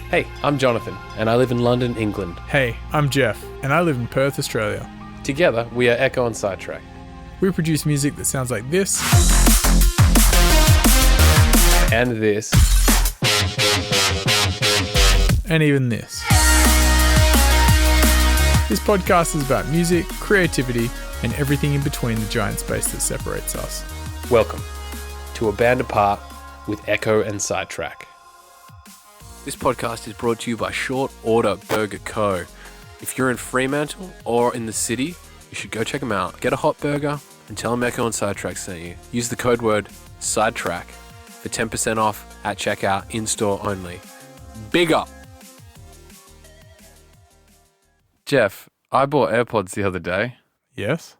Hey, I'm Jonathan, and I live in London, England. Hey, I'm Jeff, and I live in Perth, Australia. Together, we are Ekko and Sidetrack. We produce music that sounds like this. And this. And even this. This podcast is about music, creativity, and everything in between the giant space that separates us. Welcome to A Band Apart with Ekko and Sidetrack. This podcast is brought to you by Short Order Burger Co. If you're in Fremantle or in the city, you should go check them out. Get a hot burger and tell them Ekko and Sidetrack sent you. Use the code word SIDETRACK for 10% off at checkout, in-store only. Big up! Jeff, I bought Airpods the other day. Yes?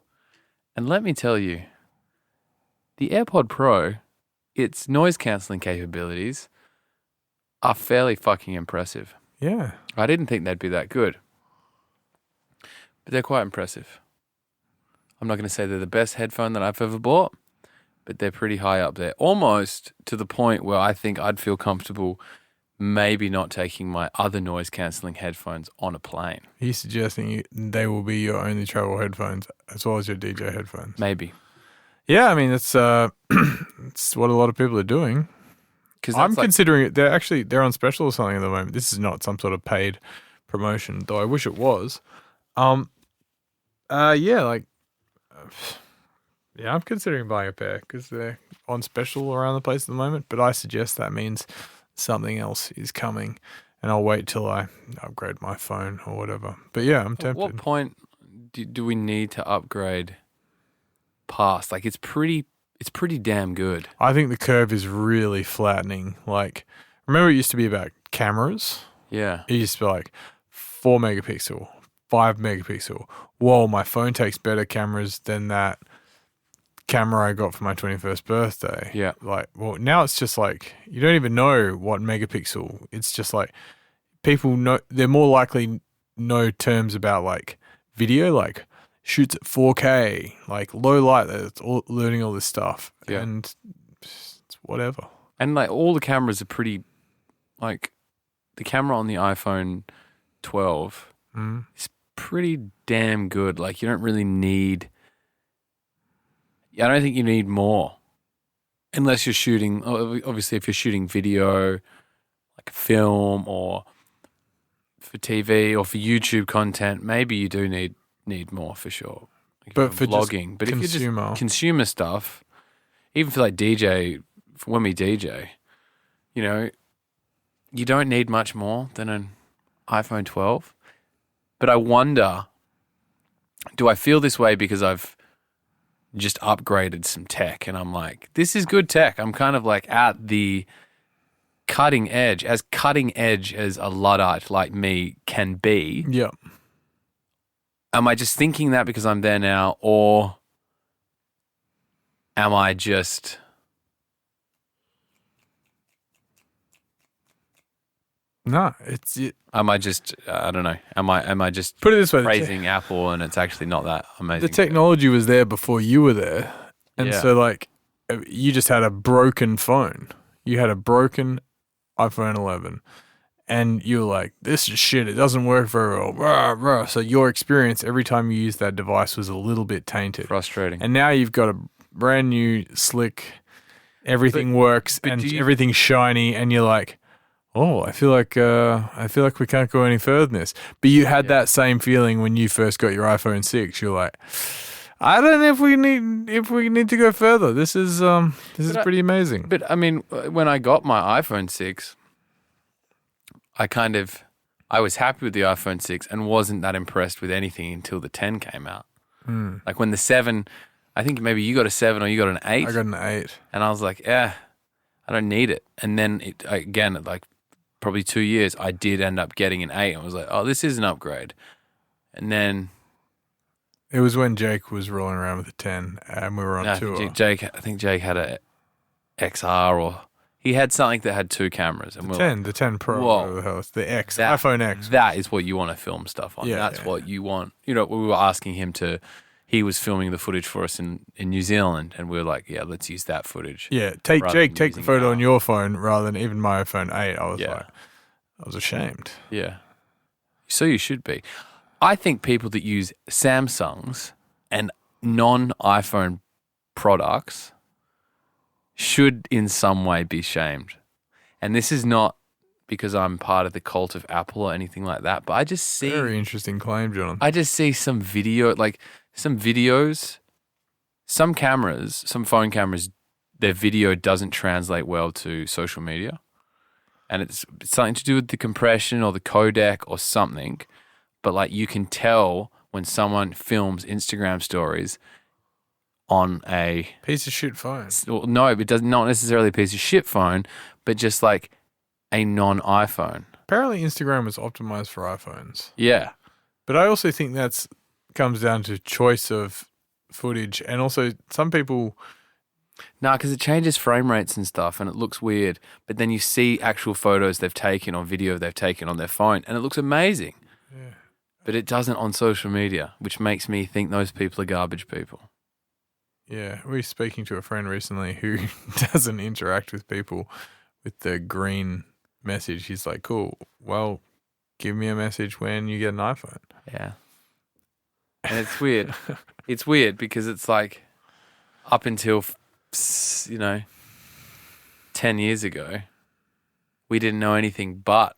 And let me tell you, the AirPod Pro, its noise cancelling capabilities are fairly fucking impressive. Yeah. I didn't think they'd be that good, but they're quite impressive. I'm not going to say they're the best headphone that I've ever bought, but they're pretty high up there. Almost to the point where I think I'd feel comfortable maybe not taking my other noise cancelling headphones on a plane. Are you suggesting they will be your only travel headphones as well as your DJ headphones? Maybe. Yeah, I mean, it's what a lot of people are doing. I'm considering it. They're on special or something at the moment. This is not some sort of paid promotion, though I wish it was. I'm considering buying a pair because they're on special around the place at the moment. But I suggest that means something else is coming, and I'll wait till I upgrade my phone or whatever. But yeah, I'm tempted. At what point do we need to upgrade past? Like, it's pretty damn good. I think the curve is really flattening. Like, remember it used to be about cameras? Yeah. It used to be like 4 megapixel, 5 megapixel. Whoa, my phone takes better cameras than that camera I got for my 21st birthday. Yeah. Like, well, now it's just like, you don't even know what megapixel. It's just like, people know, they're more likely know terms about like video, like shoots at 4K, like low light, that's all, learning all this stuff. Yeah. And it's whatever. And like all the cameras are pretty, like the camera on the iPhone 12 is pretty damn good. Like you don't really need, I don't think you need more unless you're shooting, obviously if you're shooting video, like a film or for TV or for YouTube content, maybe you do need more for sure. Like but for vlogging, but if you're just consumer stuff, even for like DJ, for when we DJ, you know, you don't need much more than an iPhone 12. But I wonder, do I feel this way because I've just upgraded some tech and I'm like, this is good tech. I'm kind of like at the cutting edge as a Luddite like me can be. Yeah. Am I just thinking that because I'm there now, or am I just No, it's it. Am I just I don't know. Am I just Put it this way, praising Apple and it's actually not that amazing? The technology was there before you were there. And Yeah. so like you just had a broken phone. You had a broken iPhone 11. And you were like, this is shit. It doesn't work very well. Rah, rah. So your experience every time you used that device was a little bit tainted. Frustrating. And now you've got a brand new, slick, everything works and everything's shiny. And you're like, oh, I feel like we can't go any further than this. But you had that same feeling when you first got your iPhone 6. You're like, I don't know if we need to go further. This is pretty amazing. But I mean, when I got my iPhone 6. I was happy with the iPhone 6 and wasn't that impressed with anything until the 10 came out. Like when the 7, I think maybe you got a 7 or you got an 8. I got an 8. And I was like, I don't need it. And then again, like probably 2 years, I did end up getting an 8. I was like, oh, this is an upgrade. And then it was when Jake was rolling around with a 10 and we were on tour. I think Jake had a XR or he had something that had 2 cameras. And the 10 Pro, whatever the hell, it's the X, iPhone X. That is what you want to film stuff on. That's what you want. You know, we were asking him he was filming the footage for us in New Zealand and we were like, yeah, let's use that footage. Yeah, take the photo on your phone rather than even my iPhone 8. I was like, I was ashamed. Yeah. So you should be. I think people that use Samsungs and non-iPhone products should in some way be shamed. And this is not because I'm part of the cult of Apple or anything like that, but I just see... Very interesting claim, John. I just see some videos, some cameras, some phone cameras, their video doesn't translate well to social media. And it's something to do with the compression or the codec or something. But like you can tell when someone films Instagram stories on a... piece of shit phone. No, it does not necessarily a piece of shit phone, but just like a non-iPhone. Apparently Instagram was optimized for iPhones. Yeah. But I also think that's comes down to choice of footage. And also some people... No, because it changes frame rates and stuff and it looks weird. But then you see actual photos they've taken or video they've taken on their phone and it looks amazing. Yeah. But it doesn't on social media, which makes me think those people are garbage people. Yeah. We were speaking to a friend recently who doesn't interact with people with the green message. He's like, cool, well, give me a message when you get an iPhone. Yeah. And it's weird. It's weird because it's like up until... 10 years ago, we didn't know anything but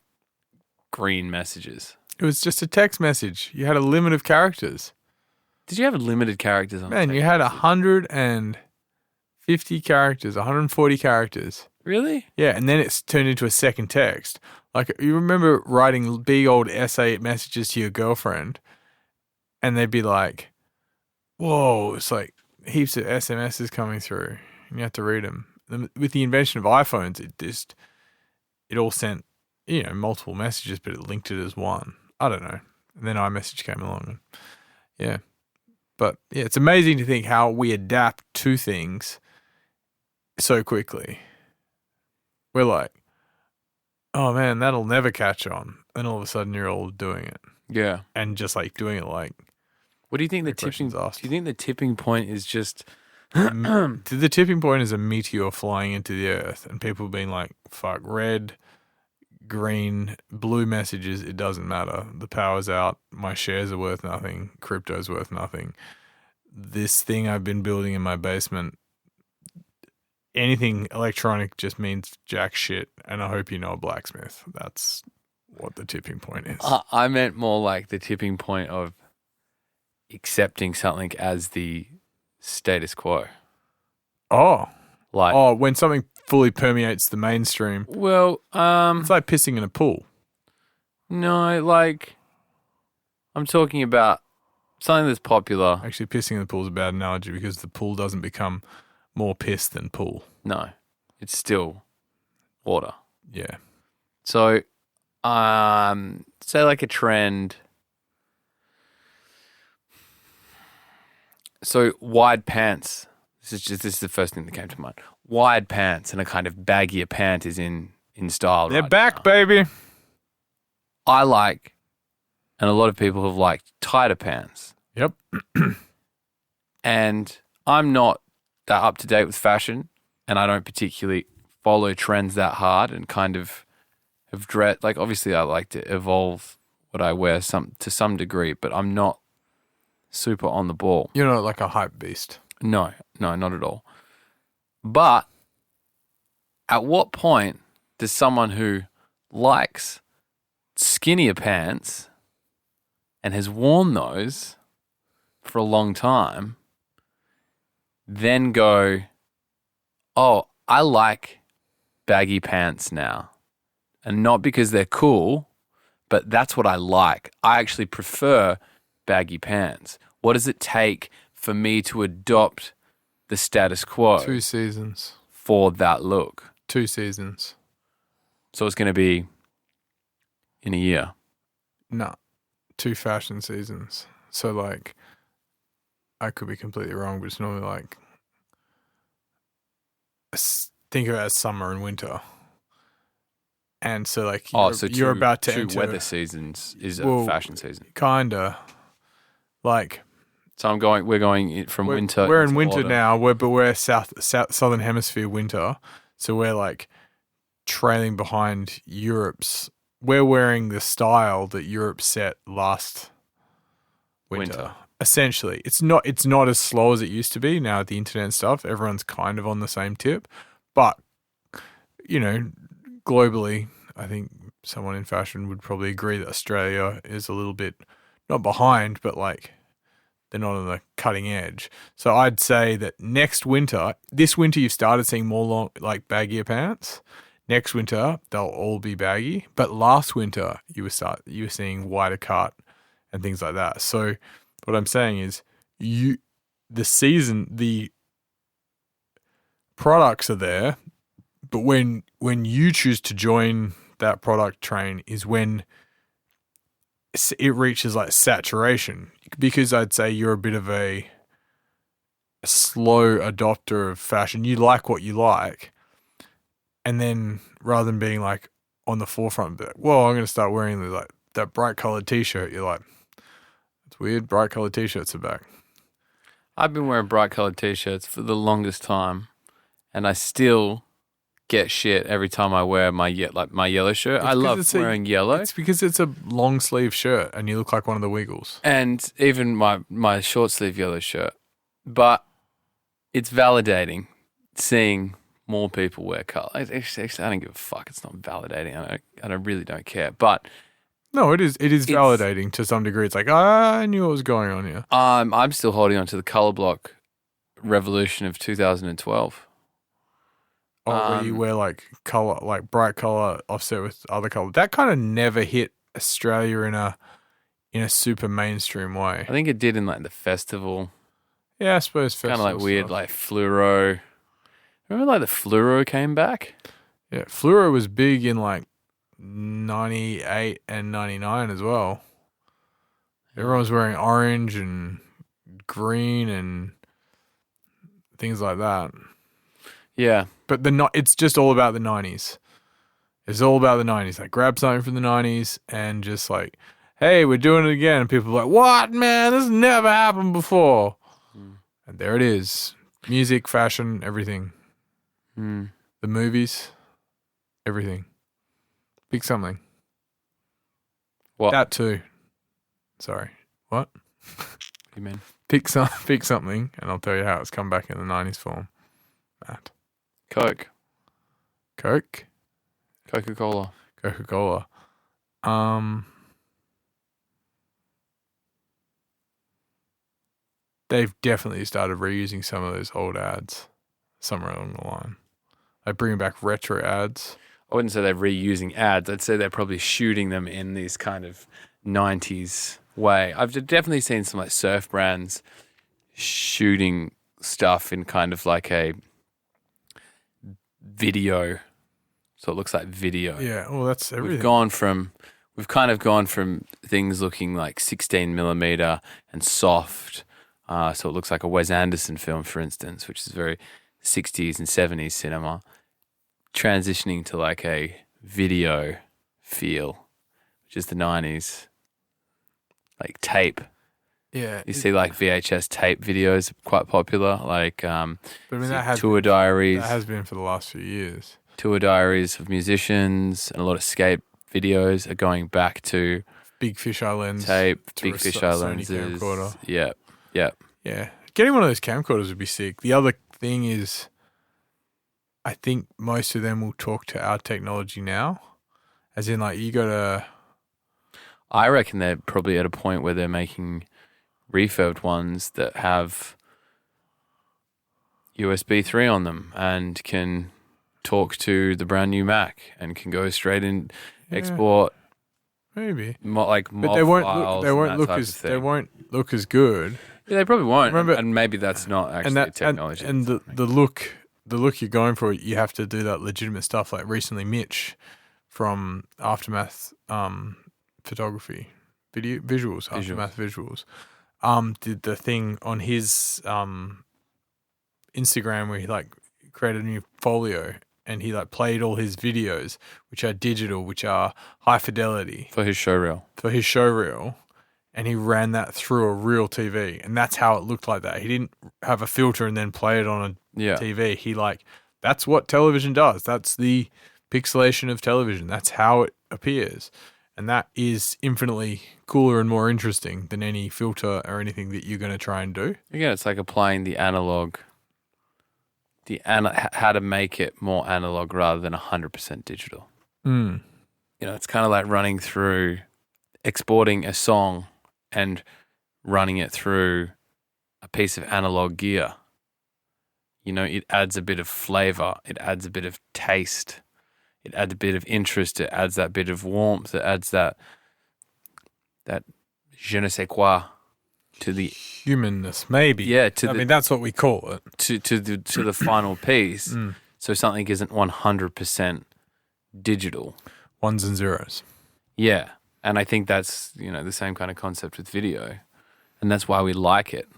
green messages. It was just a text message. You had a limit of characters. Did you have limited characters on Man, you had 150 characters, 140 characters. Really? Yeah, and then it's turned into a second text. Like, you remember writing big old essay messages to your girlfriend, and they'd be like, whoa, it's like heaps of SMSs coming through, and you have to read them. With the invention of iPhones, it all sent, multiple messages, but it linked it as one. I don't know. And then iMessage came along. And yeah. But yeah, it's amazing to think how we adapt to things so quickly. We're like, oh man, that'll never catch on. Then all of a sudden you're all doing it. Yeah. And just like doing it like... What do you think do you think the tipping point is just... The tipping point is a meteor flying into the earth and people being like, fuck, red, green, blue messages, it doesn't matter. The power's out. My shares are worth nothing. Crypto's worth nothing. This thing I've been building in my basement, anything electronic just means jack shit. And I hope you know a blacksmith. That's what the tipping point is. I meant more like the tipping point of accepting something as the status quo. Oh. Like, when something fully permeates the mainstream. Well, it's like pissing in a pool. No, like, I'm talking about something that's popular. Actually, pissing in the pool is a bad analogy because the pool doesn't become more piss than pool. No, it's still water. Yeah. So, say like a trend. So wide pants. This is the first thing that came to mind. Wide pants and a kind of baggier pant is in style. They're right back, now. baby. I like, and a lot of people have liked tighter pants. Yep. And I'm not that up to date with fashion, and I don't particularly follow trends that hard, and kind of have dressed. Like, obviously, I like to evolve what I wear to some degree, but I'm not super on the ball. You're not like a hype beast. No, not at all. But at what point does someone who likes skinnier pants and has worn those for a long time then go, oh, I like baggy pants now? And not because they're cool, but that's what I like. I actually prefer baggy pants. What does it take for me to adopt the status quo? 2 seasons. For that look. 2 seasons. So it's going to be in a year. No, 2 fashion seasons. So like, I could be completely wrong, but it's normally like, think of it as summer and winter. And so like, you're about to enter 2 weather seasons is a fashion season. Kinda. Like, so we're going from winter. We're in winter autumn. now, but we're southern hemisphere winter. So we're like trailing behind Europe's we're wearing the style that Europe set last winter. Essentially, it's not as slow as it used to be now with the internet and stuff. Everyone's kind of on the same tip, but globally, I think someone in fashion would probably agree that Australia is a little bit not behind, but like they're not on the cutting edge. So I'd say that this winter you've started seeing more baggier pants. Next winter they'll all be baggy, but last winter you were seeing wider cut and things like that. So what I'm saying is the products are there, but when you choose to join that product train is when it reaches like saturation, because I'd say you're a bit of a slow adopter of fashion. You like what you like, and then rather than being like on the forefront, be like, well, I'm going to start wearing that bright colored t-shirt. You're like, it's weird. Bright colored t-shirts are back. I've been wearing bright colored t-shirts for the longest time, and I still get shit every time I wear my yellow shirt. I love wearing yellow. It's because it's a long sleeve shirt and you look like one of the Wiggles. And even my short sleeve yellow shirt. But it's validating seeing more people wear colour. Actually, I don't give a fuck. It's not validating. I really don't care. But no, it is validating to some degree. It's like, I knew what was going on here. I'm still holding on to the colour block revolution of 2012. Where you wear bright color offset with other color. That kind of never hit Australia in a super mainstream way. I think it did in like the festival. Yeah, I suppose festival. Kind of like weird, stuff. Like fluoro. Remember like the fluoro came back? Yeah, fluoro was big in like 98 and 99 as well. Everyone was wearing orange and green and things like that. Yeah. But it's just all about the 90s. It's all about the 90s. Like, grab something from the 90s and just like, hey, we're doing it again. And people are like, what, man? This never happened before. And there it is. Music, fashion, everything. The movies, everything. Pick something. What? That too. Sorry. What? What do you mean? Pick something and I'll tell you how it's come back in the 90s form. Matt. Coke. Coca-Cola. They've definitely started reusing some of those old ads somewhere along the line. Like bringing back retro ads. I wouldn't say they're reusing ads. I'd say they're probably shooting them in this kind of 90s way. I've definitely seen some like surf brands shooting stuff in kind of like a video, so it looks like video. Yeah, well, that's everything. We've kind of gone from things looking like 16mm and soft, so it looks like a Wes Anderson film, for instance, which is very 60s and 70s cinema, transitioning to like a video feel, which is the 90s, like tape. Yeah, you see like VHS tape videos quite popular, like but I mean, tour diaries. That has been for the last few years. Tour diaries of musicians and a lot of skate videos are going back to big fisheye lens tape, big fisheye lenses. Camcorder. Yeah. Yeah. Getting one of those camcorders would be sick. The other thing is, I think most of them will talk to our technology now, as in like you got to. I reckon they're probably at a point where they're making refurbed ones that have USB 3 on them and can talk to the brand new Mac and can go straight in, export. Maybe, but they won't look as good. Yeah, they probably won't. And maybe that's not actually technology. And the look you're going for, you have to do that legitimate stuff. Like recently, Mitch from Aftermath Photography, Aftermath Visuals, did the thing on his Instagram where he like created a new folio and he like played all his videos, which are digital, which are high fidelity for his showreel. And he ran that through a real TV, and that's how it looked like that. He didn't have a filter and then play it on a TV. He that's what television does. That's the pixelation of television. That's how it appears. And that is infinitely cooler and more interesting than any filter or anything that you're going to try and do. Again, it's like applying the analog, how to make it more analog rather than 100% digital. Mm. You know, it's kind of like exporting a song and running it through a piece of analog gear. You know, it adds a bit of flavor. It adds a bit of taste. It adds a bit of interest. It adds that bit of warmth. It adds that je ne sais quoi to the humanness, maybe. Yeah, I mean, that's what we call it. To the final piece. Mm. So something isn't 100% digital. Ones and zeros. Yeah, and I think that's, you know, the same kind of concept with video, and that's why we like it.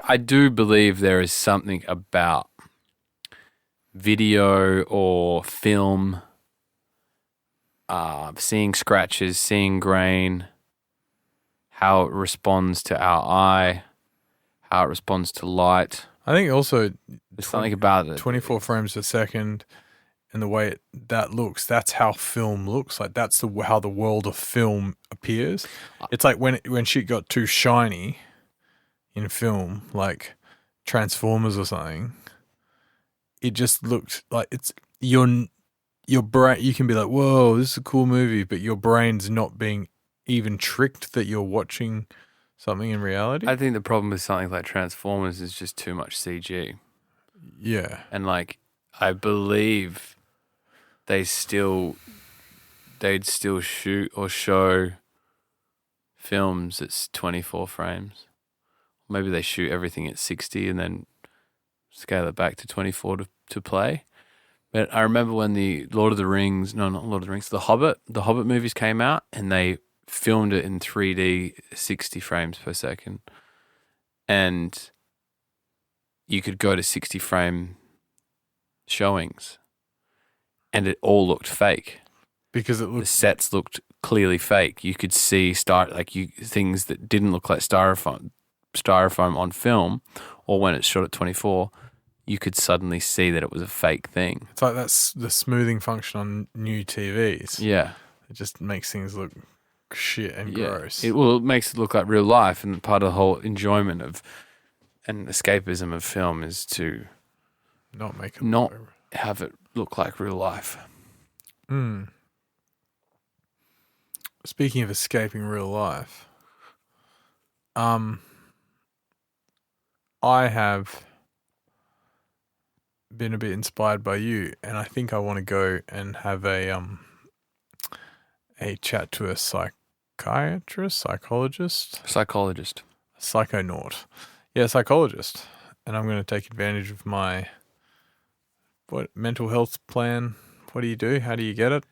I do believe there is something about video or film, seeing scratches, seeing grain, how it responds to our eye, how it responds to light. I think also there's something about it. 24 frames a second and the way that looks, that's how film looks. Like that's how the world of film appears. It's like when shit got too shiny in film, like Transformers or something, it just looked like it's your brain. You can be like, whoa, this is a cool movie, but your brain's not being even tricked that you're watching something in reality. I think the problem with something like Transformers is just too much CG. Yeah. And like, I believe they'd still shoot or show films at 24 frames. Maybe they shoot everything at 60 and then scale it back to 24 to play. But I remember when the The Hobbit movies came out and they filmed it in 3D 60 frames per second. And you could go to 60 frame showings and it all looked fake. Because the sets looked clearly fake. You could see things that didn't look like styrofoam on film, or when it's shot at 24, you could suddenly see that it was a fake thing. It's like that's the smoothing function on new TVs. Yeah. It just makes things look shit and gross. It makes it look like real life, and part of the whole enjoyment of and escapism of film is to not have it look like real life. Mm. Speaking of escaping real life, I have been a bit inspired by you, and I think I want to go and have a chat to a psychologist, psychonaut, psychologist, and I'm going to take advantage of my mental health plan. What do you do? How do you get it?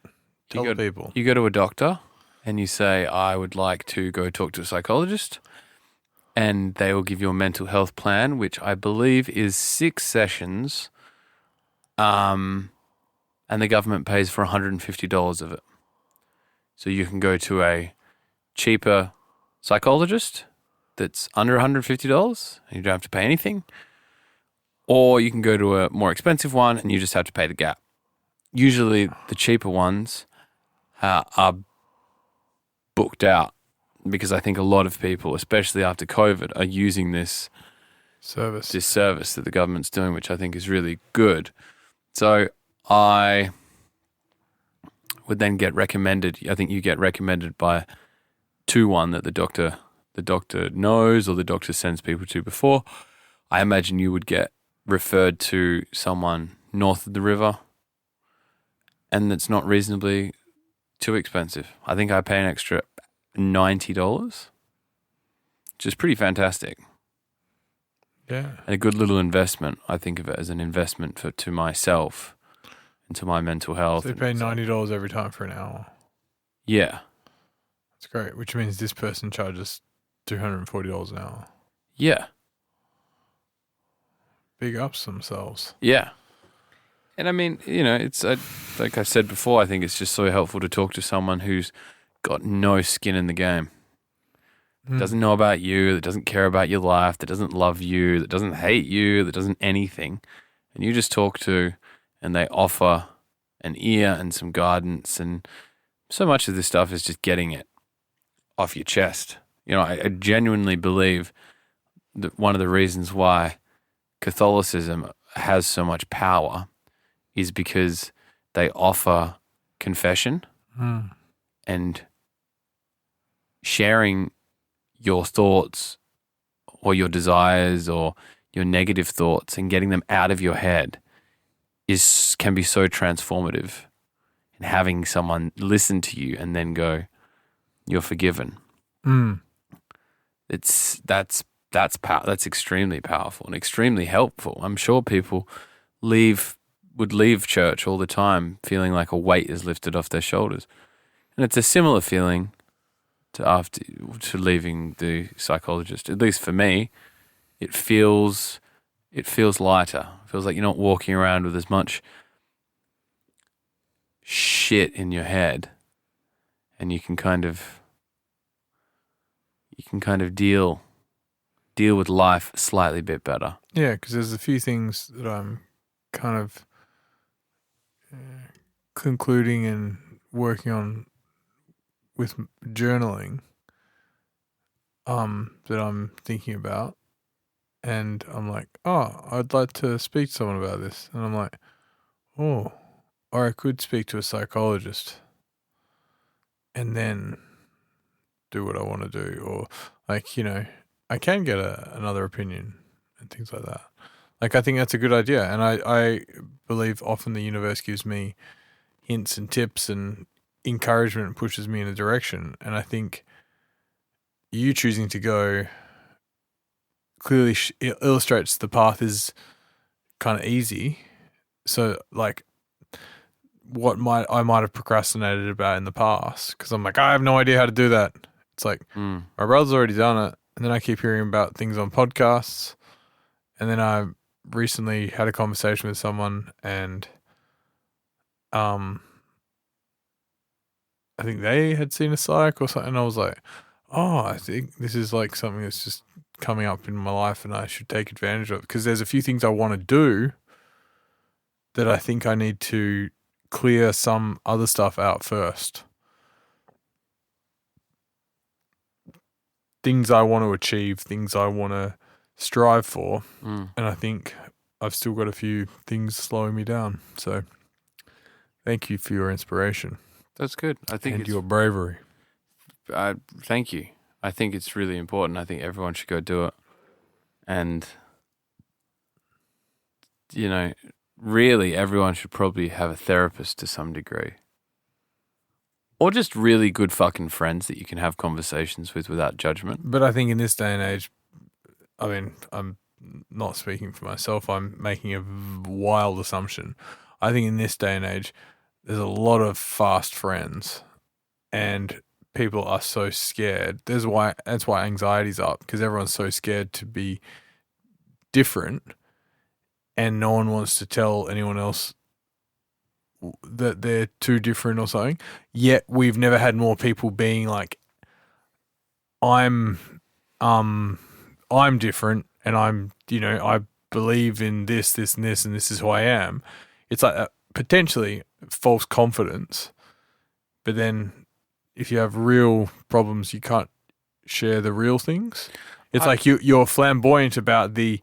Tell people. You go to a doctor and you say, I would like to go talk to a psychologist. And they will give you a mental health plan, which I believe is 6 sessions, and the government pays for $150 of it. So you can go to a cheaper psychologist that's under $150 and you don't have to pay anything, or you can go to a more expensive one and you just have to pay the gap. Usually the cheaper ones are booked out, because I think a lot of people, especially after COVID, are using this service that the government's doing, which I think is really good. So I would then get recommended. I think you get recommended to one that the doctor knows, or the doctor sends people to before. I imagine you would get referred to someone north of the river, and it's not reasonably too expensive. I think I pay an extra $90, which is pretty fantastic. Yeah. And a good little investment. I think of it as an investment to myself and to my mental health. So you pay $90 every time for an hour. Yeah. That's great, which means this person charges $240 an hour. Yeah. Big ups themselves. Yeah. And I mean, it's like I said before, I think it's just so helpful to talk to someone who's got no skin in the game. Doesn't know about you, that doesn't care about your life, that doesn't love you, that doesn't hate you, that doesn't anything. And you just talk to, and they offer an ear and some guidance, and so much of this stuff is just getting it off your chest. You know, I genuinely believe that one of the reasons why Catholicism has so much power is because they offer confession and sharing your thoughts or your desires or your negative thoughts and getting them out of your head can be so transformative. And having someone listen to you and then go, "You're forgiven." That's extremely powerful and extremely helpful. I'm sure people would leave church all the time feeling like a weight is lifted off their shoulders, and it's a similar feeling to leaving the psychologist. At least for me, it feels lighter. It feels like you're not walking around with as much shit in your head, and you can kind of deal with life a slightly bit better. Yeah, because there's a few things that I'm kind of concluding and working on with journaling that I'm thinking about, and I'm like, oh, I'd like to speak to someone about this, and I'm like, oh, or I could speak to a psychologist and then do what I want to do, or like, you know, I can get another opinion and things like that. Like, I think that's a good idea, and I believe often the universe gives me hints and tips and encouragement and pushes me in a direction, and I think you choosing to go clearly illustrates the path is kind of easy. So, like, what I might have procrastinated about in the past, because I'm like, I have no idea how to do that. It's like, my brother's already done it, and then I keep hearing about things on podcasts, and then I recently had a conversation with someone, and I think they had seen a psych or something, and I was like, oh, I think this is like something that's just coming up in my life and I should take advantage of it, because there's a few things I want to do that I think I need to clear some other stuff out first. Things I want to achieve, things I want to strive for, and I think I've still got a few things slowing me down. So thank you for your inspiration. That's good. I think and your bravery. Thank you. I think it's really important. I think everyone should go do it. And, you know, really everyone should probably have a therapist to some degree. Or just really good fucking friends that you can have conversations with without judgment. But I think in this day and age, I mean, I'm not speaking for myself. I'm making a wild assumption. I think in this day and age, there's a lot of fast friends, and people are so scared. That's why anxiety's up, because everyone's so scared to be different, and no one wants to tell anyone else that they're too different or something. Yet we've never had more people being like, I'm different, and I believe in this, and this, and this is who I am. It's like potentially false confidence, but then if you have real problems, you can't share the real things. It's like you're flamboyant about the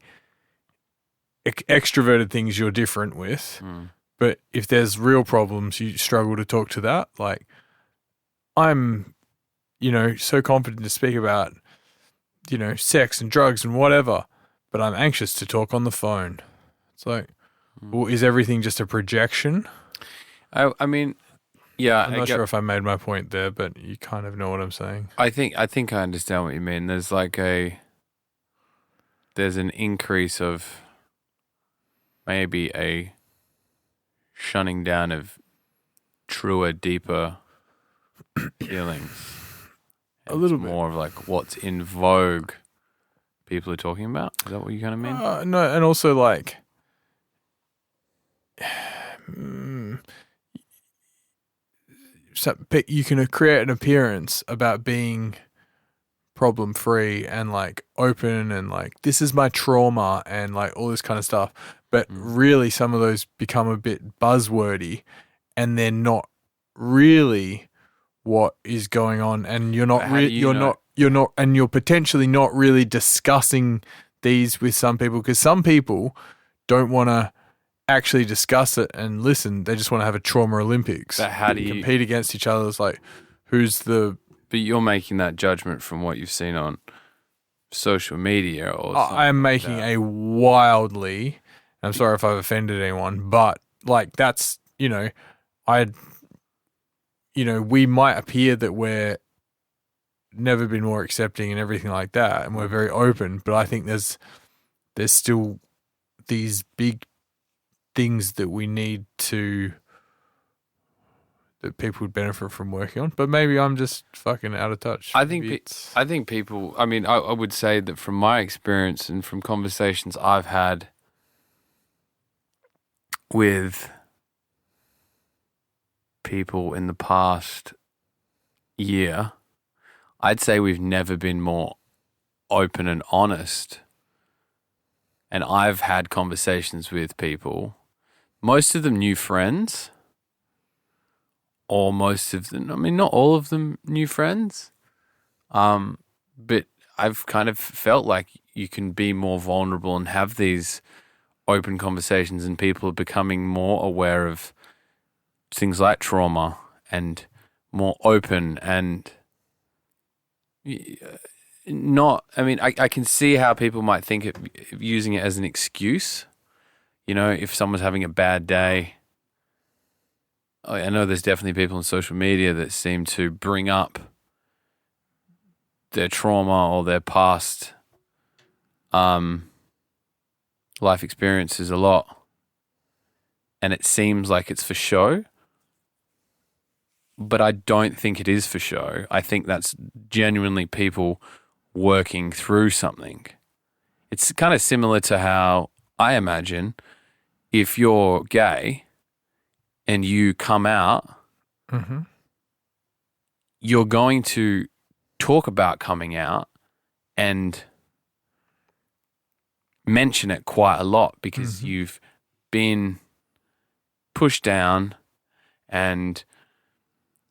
extroverted things you're different with, but if there's real problems, you struggle to talk to that. Like, I'm, so confident to speak about, sex and drugs and whatever, but I'm anxious to talk on the phone. It's like, well, is everything just a projection? I mean, yeah. I'm not sure if I made my point there, but you kind of know what I'm saying. I think I understand what you mean. There's an increase of maybe a shunning down of truer, deeper feelings. A little bit more of like what's in vogue people are talking about. Is that what you kind of mean? No, and also like, so you can create an appearance about being problem free and like open and like, this is my trauma and like all this kind of stuff. But really some of those become a bit buzzwordy, and they're not really what is going on, and you're potentially not really discussing these with some people, because some people don't want to actually discuss it and listen. They just want to have a trauma Olympics. But how do you compete against each other? It's like, who's the... But you're making that judgment from what you've seen on social media or something. I am making a wildly... I'm sorry if I've offended anyone, but like that's, we might appear that we're never been more accepting and everything like that, and we're very open, but I think there's still these big things that we need that people would benefit from working on. But maybe I'm just fucking out of touch. I think people, I mean, I would say that from my experience and from conversations I've had with people in the past year, I'd say we've never been more open and honest. And I've had conversations with people, most of them new friends, or most of them, I mean, not all of them new friends, but I've kind of felt like you can be more vulnerable and have these open conversations, and people are becoming more aware of things like trauma and more open and not, I mean, I can see how people might think of using it as an excuse. If someone's having a bad day, I know there's definitely people on social media that seem to bring up their trauma or their past life experiences a lot. And it seems like it's for show. But I don't think it is for show. I think that's genuinely people working through something. It's kind of similar to how I imagine if you're gay and you come out, you're going to talk about coming out and mention it quite a lot because you've been pushed down and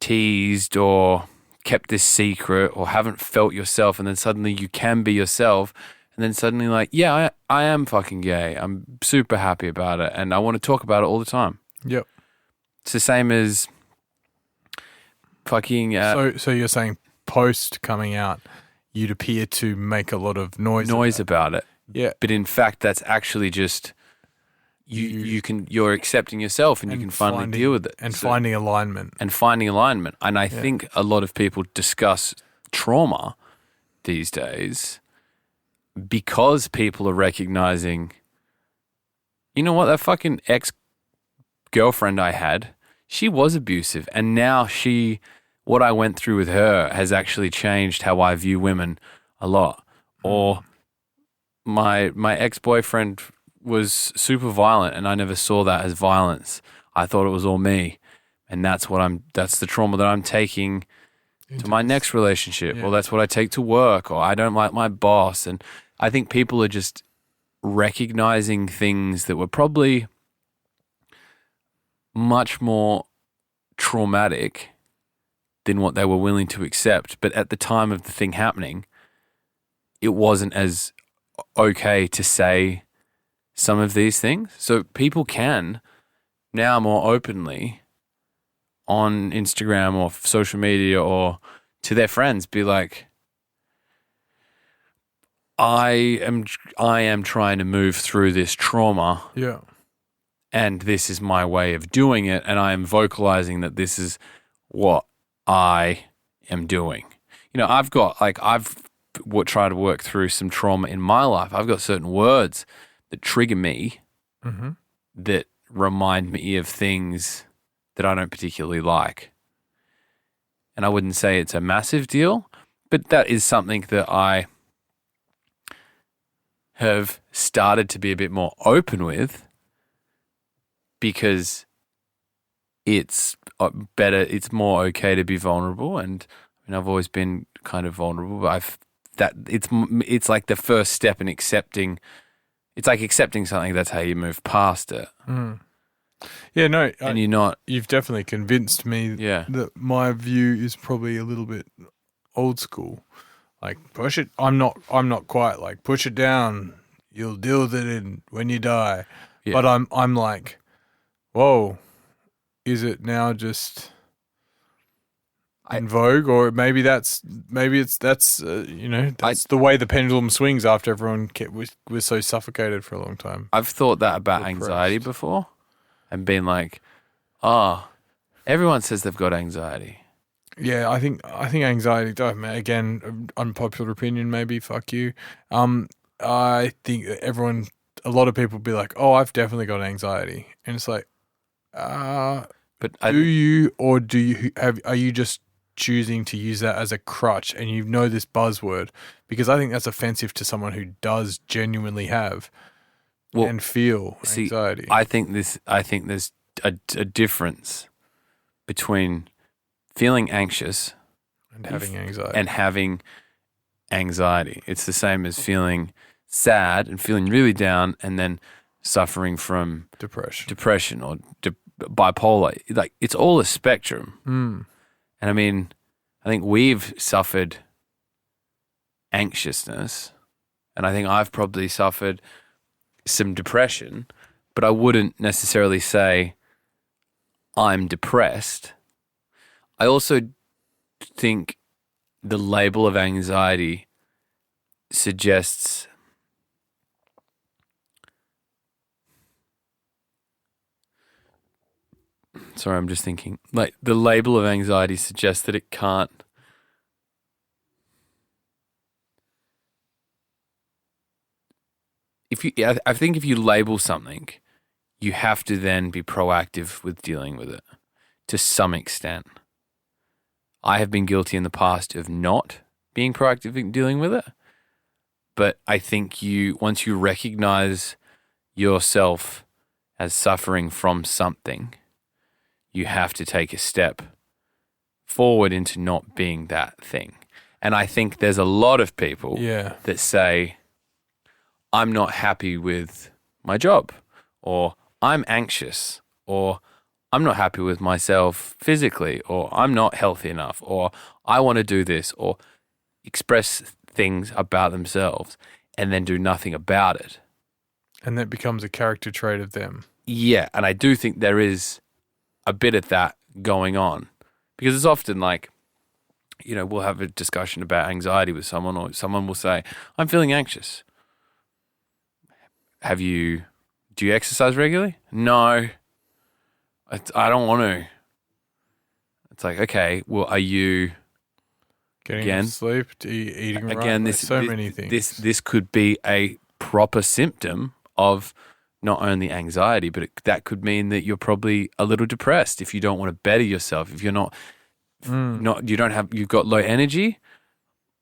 teased or kept this secret or haven't felt yourself, and then suddenly you can be yourself, and then suddenly like, yeah, I am fucking gay. I'm super happy about it and I want to talk about it all the time. Yep. It's the same as fucking... So you're saying post coming out, you'd appear to make a lot of noise about it. Yeah. But in fact, that's actually just... You're accepting yourself and you can finally deal with it. And finding alignment. And I think a lot of people discuss trauma these days because people are recognizing, you know what, that fucking ex-girlfriend I had, she was abusive. And now what I went through with her has actually changed how I view women a lot. Or my ex-boyfriend was super violent and I never saw that as violence. I thought it was all me. And that's the trauma that I'm taking to my next relationship, or that's what I take to work, or I don't like my boss. And I think people are just recognizing things that were probably much more traumatic than what they were willing to accept. But at the time of the thing happening, it wasn't as okay to say some of these things. So people can now more openly on Instagram or social media or to their friends be like, I am trying to move through this trauma. Yeah. And this is my way of doing it, and I am vocalizing that this is what I am doing. I've tried to work through some trauma in my life. I've got certain words that trigger me, that remind me of things that I don't particularly like. And I wouldn't say it's a massive deal, but that is something that I have started to be a bit more open with because it's better, it's more okay to be vulnerable. And I mean, I've always been kind of vulnerable, but it's like the first step in accepting. It's like accepting something. That's how you move past it. Yeah, no. And you're not. You've definitely convinced me that my view is probably a little bit old school. Like, push it. I'm not quite like, push it down. You'll deal with it when you die. Yeah. But I'm like, whoa, is it now just in vogue, or maybe that's the way the pendulum swings after everyone was so suffocated for a long time. I've thought that about anxiety before, and been like, everyone says they've got anxiety. Yeah, I think anxiety. Again, unpopular opinion, maybe. Fuck you. I think a lot of people be like, "Oh, I've definitely got anxiety," and it's like, but do you are you just choosing to use that as a crutch, and you know this buzzword? Because I think that's offensive to someone who does genuinely have and feel anxiety. I think there's a difference between feeling anxious and having anxiety. It's the same as feeling sad and feeling really down, and then suffering from depression or bipolar. Like, it's all a spectrum. And I mean, I think we've suffered anxiousness, and I think I've probably suffered some depression, but I wouldn't necessarily say I'm depressed. I also think the label of anxiety suggests sorry, I'm just thinking, like, the label of anxiety suggests that it can't I think if you label something, you have to then be proactive with dealing with it to some extent. I have been guilty in the past of not being proactive in dealing with it. But I think once you recognize yourself as suffering from something, you have to take a step forward into not being that thing. And I think there's a lot of people that say, I'm not happy with my job, or I'm anxious, or I'm not happy with myself physically, or I'm not healthy enough, or I want to do this, or express things about themselves and then do nothing about it. And that becomes a character trait of them. Yeah, and I do think there is a bit of that going on, because it's often like, we'll have a discussion about anxiety with someone, or someone will say, I'm feeling anxious. Do you exercise regularly? No. I don't want to. It's like, okay, well, are you getting sleep, eating right? Again, many things. This could be a proper symptom of not only anxiety, but that could mean that you're probably a little depressed if you don't want to better yourself. If you're you've got low energy.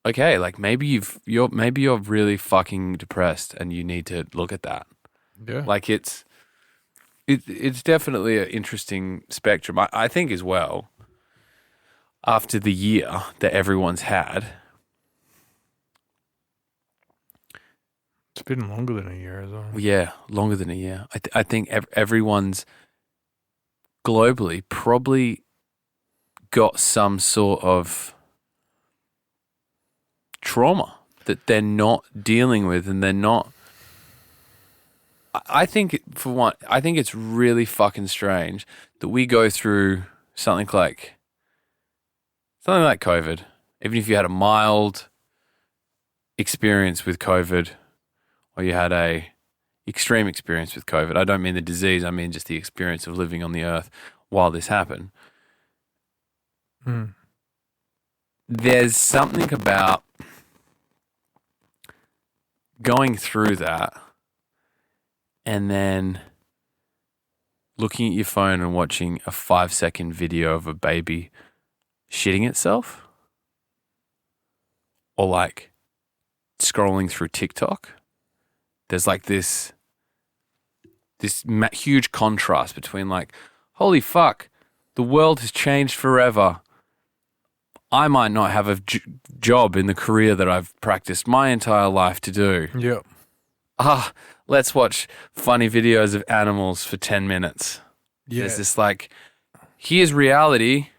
Okay, like maybe you're really fucking depressed, and you need to look at that. Yeah, like it's definitely an interesting spectrum. I think as well, after the year that everyone's had, it's been longer than a year as well. Yeah, longer than a year. I think everyone's globally probably got some sort of trauma that they're not dealing with, and they're not. I think it's really fucking strange that we go through something like COVID. Even if you had a mild experience with COVID, or you had a extreme experience with COVID. I don't mean the disease. I mean just the experience of living on the earth while this happened. There's something about going through that and then looking at your phone and watching a 5-second video of a baby shitting itself, or like scrolling through TikTok. There's like this huge contrast between like, holy fuck, the world has changed forever. I might not have a job in the career that I've practiced my entire life to do. Yep. Let's watch funny videos of animals for 10 minutes. Yeah. There's this like, here's reality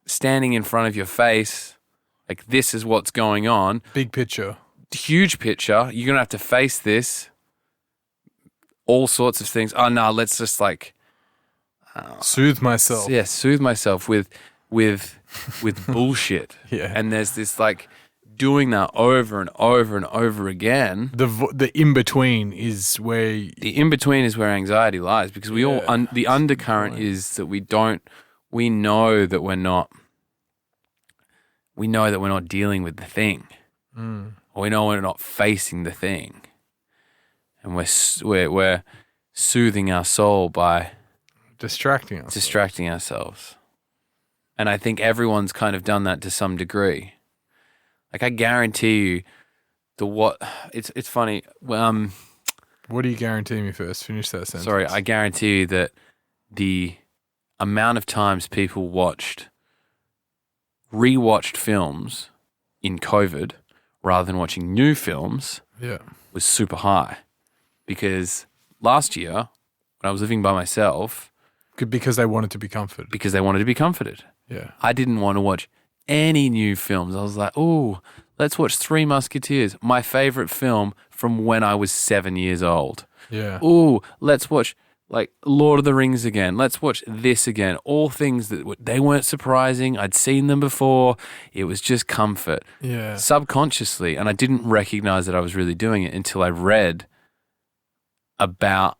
standing in front of your face. Like, this is what's going on. Big picture. Huge picture. You're going to have to face this. All sorts of things. Oh, no, let's just like... soothe myself. Yeah, soothe myself with bullshit. Yeah. And there's this like doing that over and over and over again. The in-between is where... The in-between is where anxiety lies, because we all... the undercurrent is that we know that we're not dealing with the thing. Or we know we're not facing the thing. And we're soothing our soul by... distracting ourselves. And I think everyone's kind of done that to some degree. Like, I guarantee you it's funny. What do you guarantee me first? Finish that sentence. Sorry, I guarantee you that the amount of times people rewatched films in COVID rather than watching new films was super high. Because last year, when I was living by myself... Because they wanted to be comforted. Because they wanted to be comforted. Yeah. I didn't want to watch any new films. I was like, oh, let's watch Three Musketeers, my favorite film from when I was 7 years old. Yeah. Oh, let's watch like Lord of the Rings again. Let's watch this again. All things that they weren't surprising. I'd seen them before. It was just comfort. Yeah. Subconsciously. And I didn't recognize that I was really doing it until I read about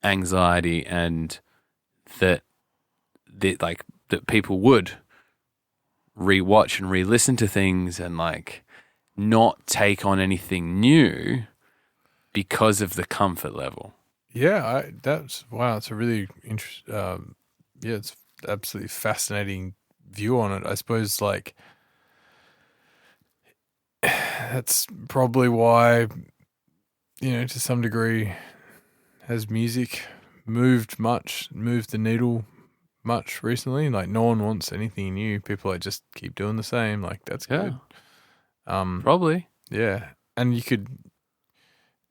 anxiety and that people would rewatch and re-listen to things and like not take on anything new because of the comfort level. Yeah, it's a really interesting. It's absolutely fascinating view on it. I suppose like that's probably why, to some degree, has music moved the needle much recently? Like, no one wants anything new. People like just keep doing the same. Like, that's good. Probably. Yeah. And you could,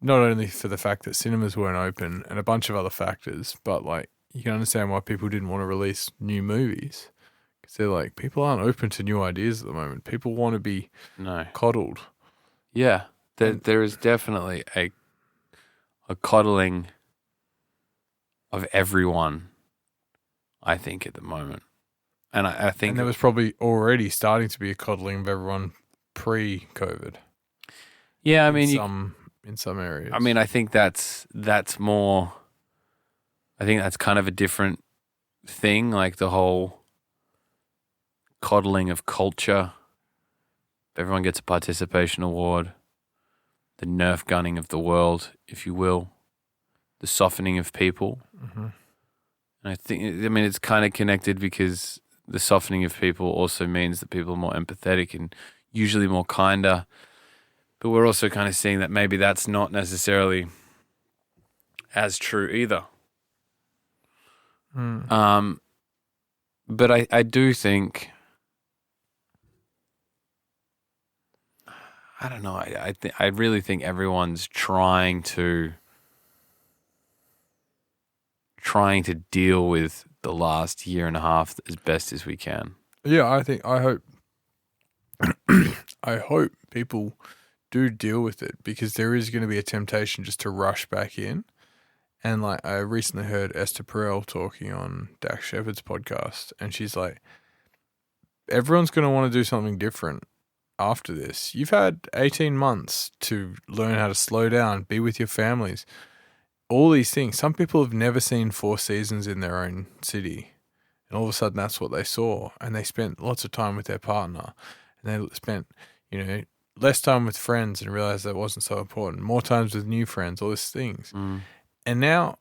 not only for the fact that cinemas weren't open and a bunch of other factors, but like you can understand why people didn't want to release new movies. Because they're like, people aren't open to new ideas at the moment. People want to be coddled. Yeah. There is definitely a coddling of everyone, I think, at the moment. And I think... And there was probably already starting to be a coddling of everyone pre-COVID. Yeah, I mean... In some areas. I mean, I think that's more... I think that's kind of a different thing, like the whole coddling of culture. Everyone gets a participation award. The Nerf gunning of the world, if you will. The softening of people. Mm-hmm. And it's kind of connected because the softening of people also means that people are more empathetic and usually more kinder. But we're also kind of seeing that maybe that's not necessarily as true either. But I do think, I don't know, I really think everyone's trying to deal with the last year and a half as best as we can. Yeah, I hope people do deal with it, because there is going to be a temptation just to rush back in. And like, I recently heard Esther Perel talking on Dax Shepard's podcast, and she's like, everyone's going to want to do something different after this. You've had 18 months to learn how to slow down, be with your families, all these things. Some people have never seen 4 seasons in their own city, and all of a sudden that's what they saw. And they spent lots of time with their partner, and they spent, less time with friends and realized that wasn't so important. More times with new friends, all these things. And now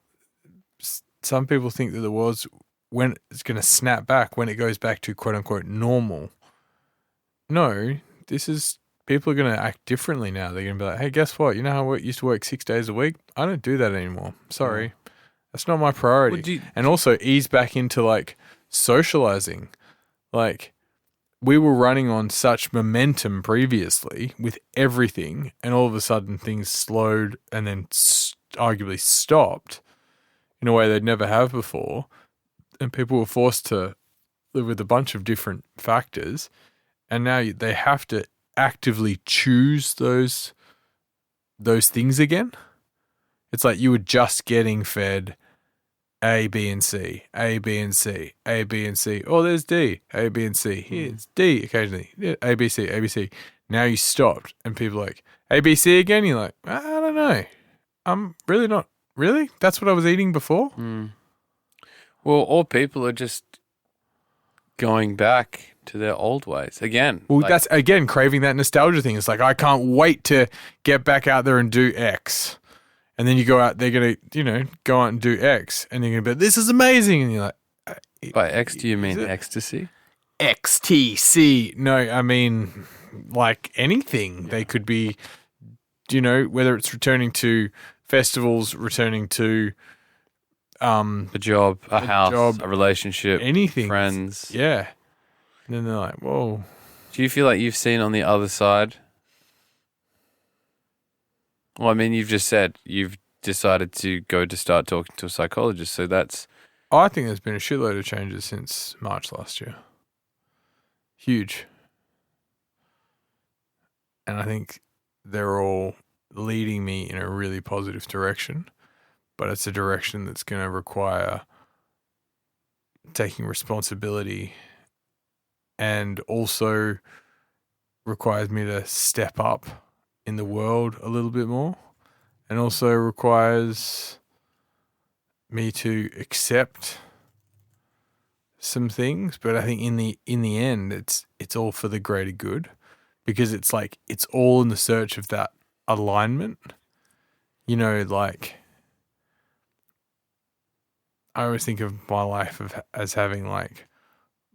some people think that the world's, when it's going to snap back, when it goes back to quote unquote normal. No, people are going to act differently now. They're going to be like, hey, guess what? You know how I used to work 6 days a week? I don't do that anymore. Sorry. That's not my priority. And also ease back into like socializing. Like, we were running on such momentum previously with everything, and all of a sudden things slowed and then arguably stopped in a way they'd never have before. and people were forced to live with a bunch of different factors, and now they have to actively choose those things again. It's like you were just getting fed A, B, and C, A, B, and C, A, B, and C. Oh, there's D, A, B, and C. Here's D occasionally. Yeah, A, B, C, A, B, C. Now you stopped, and people are like, A, B, C again? You're like, I don't know. I'm really not. Really? That's what I was eating before? Well, all people are just going back to their old ways again. Well, that's, again, craving that nostalgia thing. It's like, I can't wait to get back out there and do X. And then you go out, they're going to, go out and do X. And you're going to be like, this is amazing. And you're like, by X, do you mean ecstasy? XTC. No, I mean, like anything. They could be, whether it's returning to festivals, returning to a job, a house, a relationship, anything, friends. Yeah. And then they're like, whoa. Do you feel like you've seen on the other side? Well, I mean, you've just said you've decided to start talking to a psychologist, so that's... I think there's been a shitload of changes since March last year. Huge. And I think they're all leading me in a really positive direction, but it's a direction that's going to require taking responsibility and also requires me to step up in the world a little bit more, and also requires me to accept some things. But I think in the end, it's all for the greater good, because it's like it's all in the search of that alignment. Like I always think of my life as having like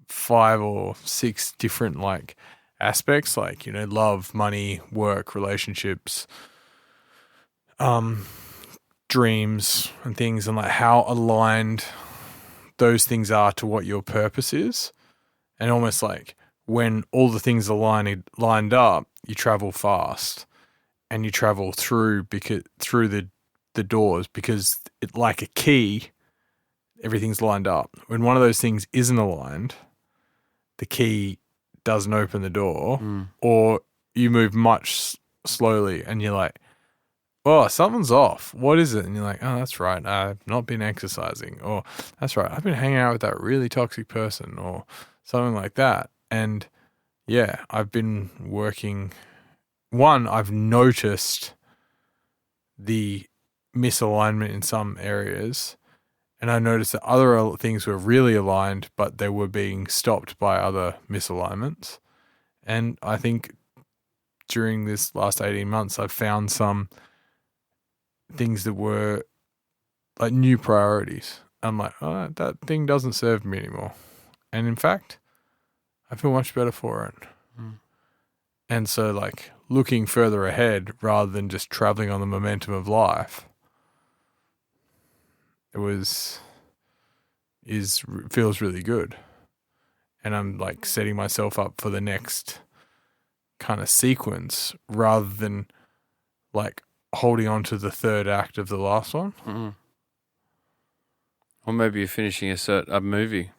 5 or 6 different like aspects, like, love, money, work, relationships, dreams and things, and like how aligned those things are to what your purpose is. And almost like when all the things are lined up, you travel fast and you travel through the doors, because it, like a key, everything's lined up. When one of those things isn't aligned, the key doesn't open the door, or you move much slowly and you're like, oh, something's off. What is it? And you're like, oh, that's right, I've not been exercising. Or that's right, I've been hanging out with that really toxic person, or something like that. And yeah, I've been working. One, I've noticed the misalignment in some areas, and I noticed that other things were really aligned, but they were being stopped by other misalignments. And I think during this last 18 months, I've found some things that were like new priorities. I'm like, oh, that thing doesn't serve me anymore. And in fact, I feel much better for it. And so like looking further ahead rather than just traveling on the momentum of life, feels really good. And I'm like setting myself up for the next kind of sequence rather than like holding on to the third act of the last one. Or maybe you're finishing a movie.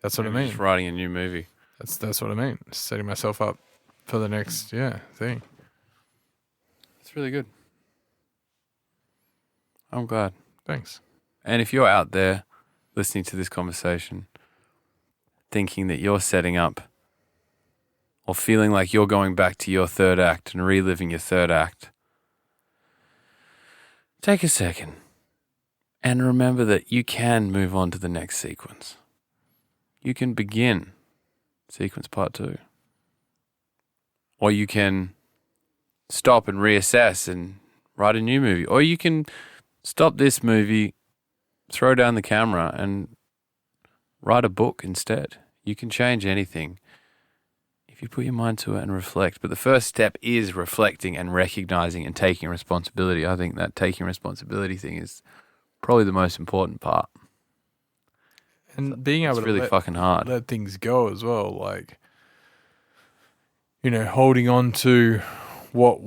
That's what I mean. Just writing a new movie. That's what I mean. Setting myself up for the next thing. It's really good. I'm glad. Thanks. And if you're out there listening to this conversation, thinking that you're setting up or feeling like you're going back to your third act and reliving your third act, take a second and remember that you can move on to the next sequence. You can begin sequence part 2. Or you can stop and reassess and write a new movie. Or you can stop this movie, throw down the camera and write a book instead. You can change anything if you put your mind to it and reflect. But the first step is reflecting and recognizing and taking responsibility. I think that taking responsibility thing is probably the most important part. And being able to really fucking hard. Let things go as well. Like, holding on to what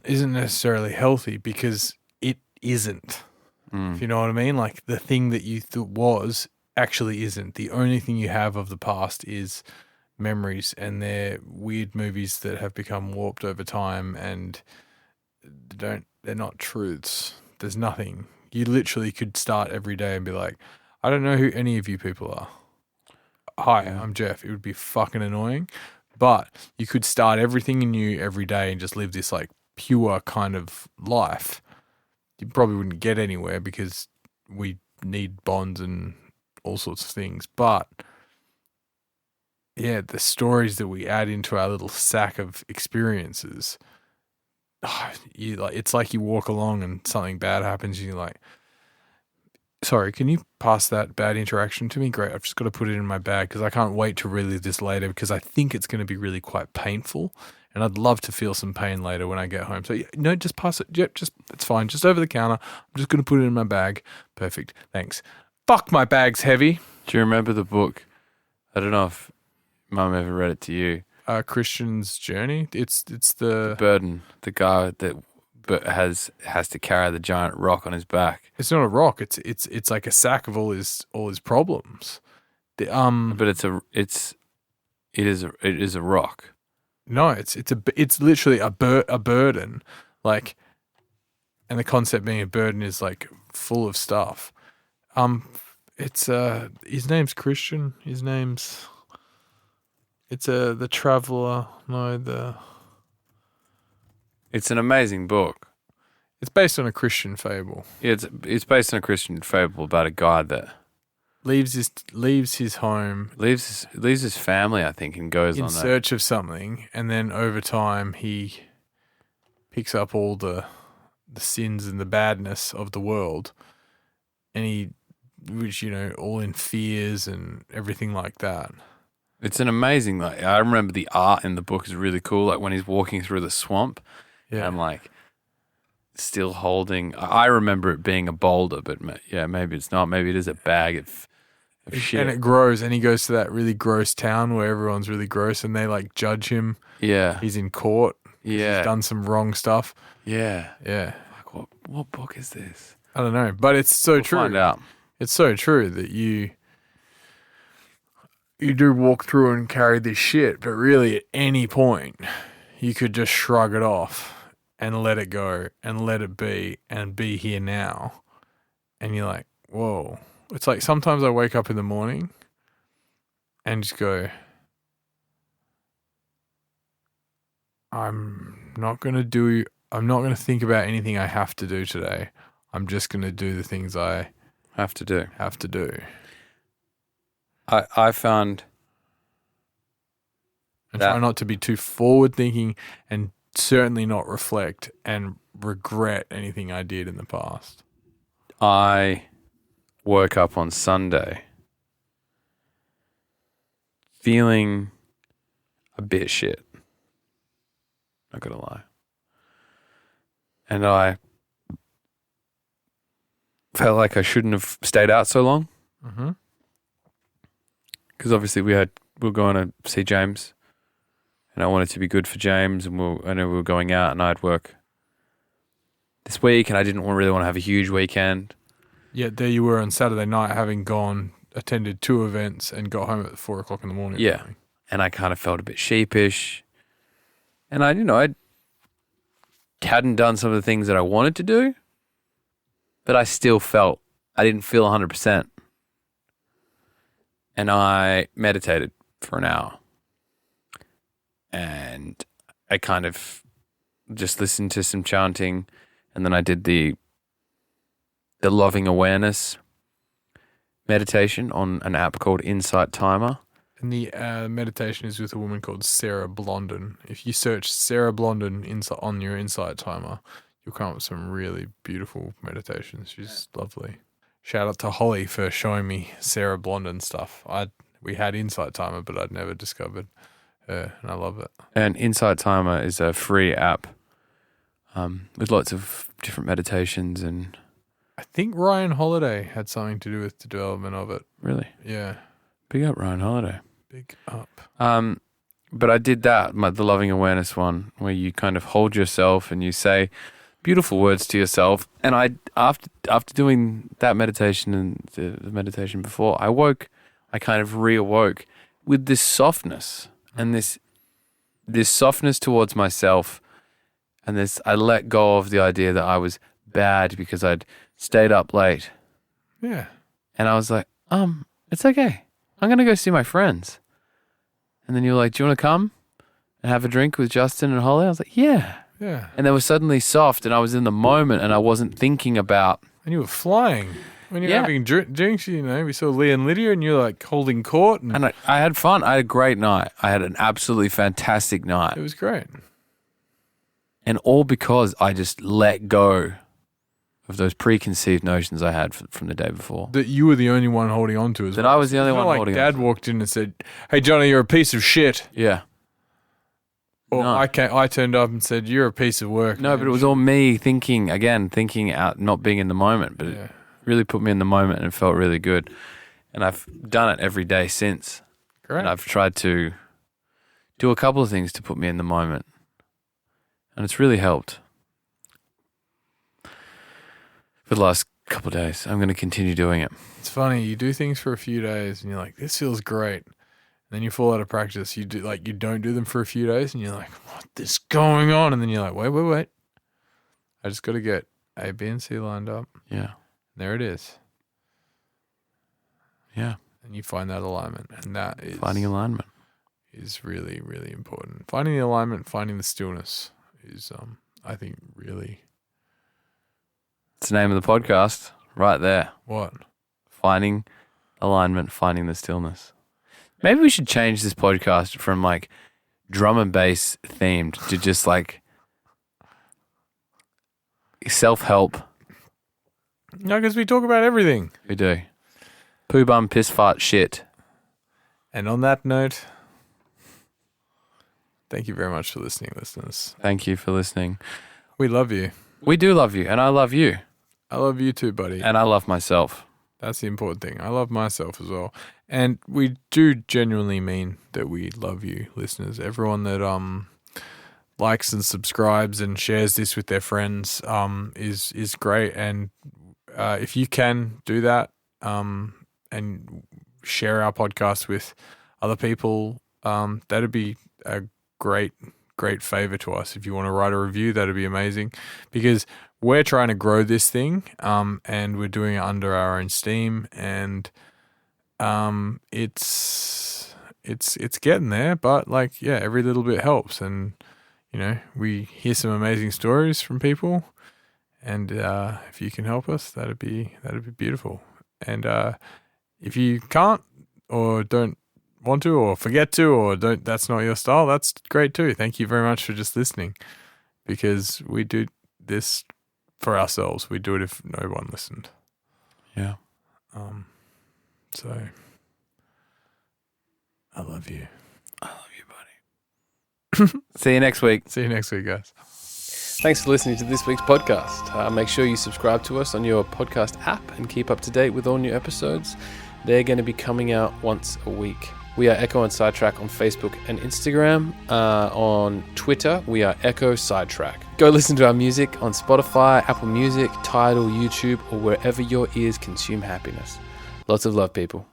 isn't necessarily healthy, because it isn't. If you know what I mean? Like the thing that you thought actually isn't. The only thing you have of the past is memories, and they're weird movies that have become warped over time, and they're not truths. There's nothing. You literally could start every day and be like, I don't know who any of you people are. Hi, I'm Jeff. It would be fucking annoying, but you could start everything anew every day and just live this like pure kind of life. You probably wouldn't get anywhere because we need bonds and all sorts of things, but yeah, the stories that we add into our little sack of experiences, it's like you walk along and something bad happens and you're like, sorry, can you pass that bad interaction to me? Great, I've just got to put it in my bag because I can't wait to relive this later because I think it's going to be really quite painful and I'd love to feel some pain later when I get home. So, no, just pass it. Yep, it's fine. Just over the counter. I'm just going to put it in my bag. Perfect. Thanks. Fuck, my bag's heavy. Do you remember the book? I don't know if Mum ever read it to you. Christian's Journey. It's the burden. The guy that has to carry the giant rock on his back. It's not a rock. It's like a sack of all his problems. But it is a rock. No, it's literally a burden. Like, and the concept being a burden is like full of stuff. It's his name's Christian. It's the Traveler. No, It's an amazing book. It's based on a Christian fable. Yeah, it's based on a Christian fable about a guy that leaves his home, leaves his family, I think, and goes in search of something, and then over time he picks up all the sins and the badness of the world, and which all in fears and everything like that. It's an amazing, like, I remember the art in the book is really cool. Like when he's walking through the swamp, and I'm like still holding. I remember it being a boulder, but maybe it's not. Maybe it is a bag of shit. And it grows, and he goes to that really gross town where everyone's really gross, and they like judge him. Yeah, he's in court. Yeah, he's done some wrong stuff. Yeah. Like what book is this? I don't know, but it's so true. Find out. It's so true that you do walk through and carry this shit, but really at any point you could just shrug it off and let it go and let it be and be here now. And you're like, whoa. It's like sometimes I wake up in the morning and just go, I'm not going to think about anything I have to do today. I'm just going to do the things I have to do. I found and try not to be too forward thinking and certainly not reflect and regret anything I did in the past. I woke up on Sunday feeling a bit shit. Not gonna lie. And I felt like I shouldn't have stayed out so long. Mm-hmm. Because obviously we were going to see James, and I wanted to be good for James, and I know we were going out, and I had work this week, and I didn't really want to have a huge weekend. Yeah, there you were on Saturday night, having attended 2 events, and got home at 4 o'clock in the morning. Yeah, and I kind of felt a bit sheepish, and I hadn't done some of the things that I wanted to do, but I still felt I didn't feel 100%. And I meditated for an hour. And I kind of just listened to some chanting. And then I did the loving awareness meditation on an app called Insight Timer. And the meditation is with a woman called Sarah Blondin. If you search Sarah Blondin on your Insight Timer, you'll come up with some really beautiful meditations. She's lovely. Shout out to Holly for showing me Sarah Blondin stuff. We had Insight Timer, but I'd never discovered her, and I love it. And Insight Timer is a free app with lots of different meditations, and I think Ryan Holiday had something to do with the development of it. Really? Yeah. Big up Ryan Holiday. Big up. But I did that, the loving awareness one, where you kind of hold yourself and you say beautiful words to yourself. And I, after doing that meditation and the meditation before, I kind of reawoke with this softness and this softness towards myself. And I let go of the idea that I was bad because I'd stayed up late. Yeah. And I was like, it's okay. I'm going to go see my friends. And then you were like, do you want to come and have a drink with Justin and Holly? I was like, yeah. Yeah. And they were suddenly soft and I was in the moment and I wasn't thinking about. And you were flying. When you're having drinks, we saw Lee and Lydia and you're like holding court. And I had fun. I had a great night. I had an absolutely fantastic night. It was great. And all because I just let go of those preconceived notions I had from the day before. That you were the only one holding on to as well. That I was the only one holding on to. Dad walked in and said, hey, Johnny, you're a piece of shit. Yeah. Or no. I turned up and said, you're a piece of work. No, but it was all me thinking out, not being in the moment. But it really put me in the moment and it felt really good. And I've done it every day since. Great. And I've tried to do a couple of things to put me in the moment. And it's really helped. For the last couple of days. I'm going to continue doing it. It's funny. You do things for a few days and you're like, this feels great. Then you fall out of practice. You don't do them for a few days and you're like, what is going on? And then you're like, wait. I just got to get A, B, and C lined up. Yeah. There it is. Yeah. And you find that alignment. And that is... Finding alignment. Is really, really important. Finding the alignment, finding the stillness is, I think, really... It's the name of the podcast right there. What? Finding alignment, finding the stillness. Maybe we should change this podcast from like drum and bass themed to just like self-help. No, because we talk about everything. We do. Poo bum, piss fart, shit. And on that note, thank you very much for listening, listeners. Thank you for listening. We love you. We do love you, and I love you. I love you too, buddy. And I love myself. That's the important thing. I love myself as well. And we do genuinely mean that we love you, listeners. Everyone that likes and subscribes and shares this with their friends is great. And if you can do that and share our podcast with other people, that'd be a great favor to us. If you want to write a review, that'd be amazing, because we're trying to grow this thing, and we're doing it under our own steam, and it's getting there, but every little bit helps, and we hear some amazing stories from people, and if you can help us, that'd be beautiful. And if you can't or don't want to or forget to or don't, that's not your style, that's great too. Thank you very much for just listening, because we do this for ourselves. We do it if no one listened. Yeah. So I love you. I love you, buddy. See you next week. See you next week, guys. Thanks for listening to this week's podcast. Make sure you subscribe to us on your podcast app and keep up to date with all new episodes. They're going to be coming out once a week. We are Ekko and Sidetrack on Facebook and Instagram. On Twitter, we are Ekko Sidetrack. Go listen to our music on Spotify, Apple Music, Tidal, YouTube, or wherever your ears consume happiness. Lots of love, people.